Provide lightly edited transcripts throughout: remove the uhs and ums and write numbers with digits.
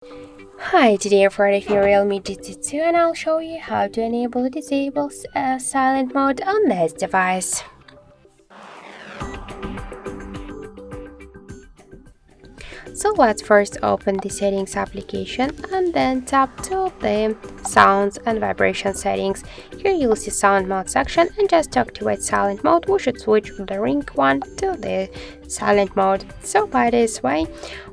Hi, today I'm for the REALME GT2 and I'll show you how to enable or disable silent mode on this device. So let's first open the settings application and then tap to the sounds and vibration settings. Here you'll see sound mode section, and just to activate silent mode we should switch from the ring one to the silent mode. So by this way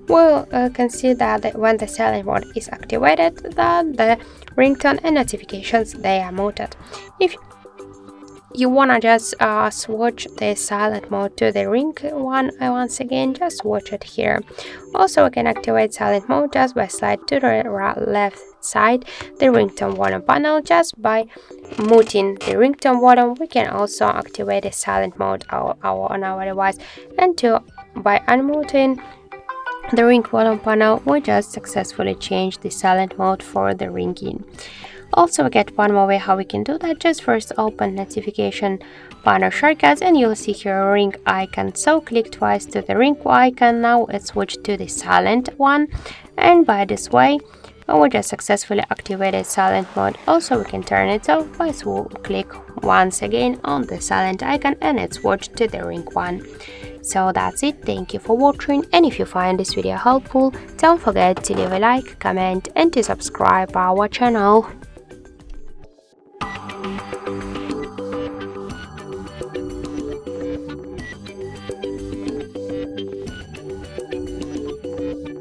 we'll can see that when the silent mode is activated, that the ringtone and notifications they are muted. If you wanna just switch the silent mode to the ring one, once again just switch it here. Also we can activate silent mode just by slide to the left side the ringtone volume panel. Just by muting the ringtone volume we can also activate the silent mode on our device, and by unmuting the ring volume panel we just successfully changed the silent mode for the ringing. Also we get one more way how we can do that. Just first open notification panel shortcuts and you'll see here a ring icon, so click twice to the ring icon. Now it's switched to the silent one, and by this way we just successfully activated silent mode. Also we can turn it off by click once again on the silent icon and it's switched to the ring one. So that's it. Thank you for watching, and if you find this video helpful, don't forget to leave a like, comment and to subscribe our channel.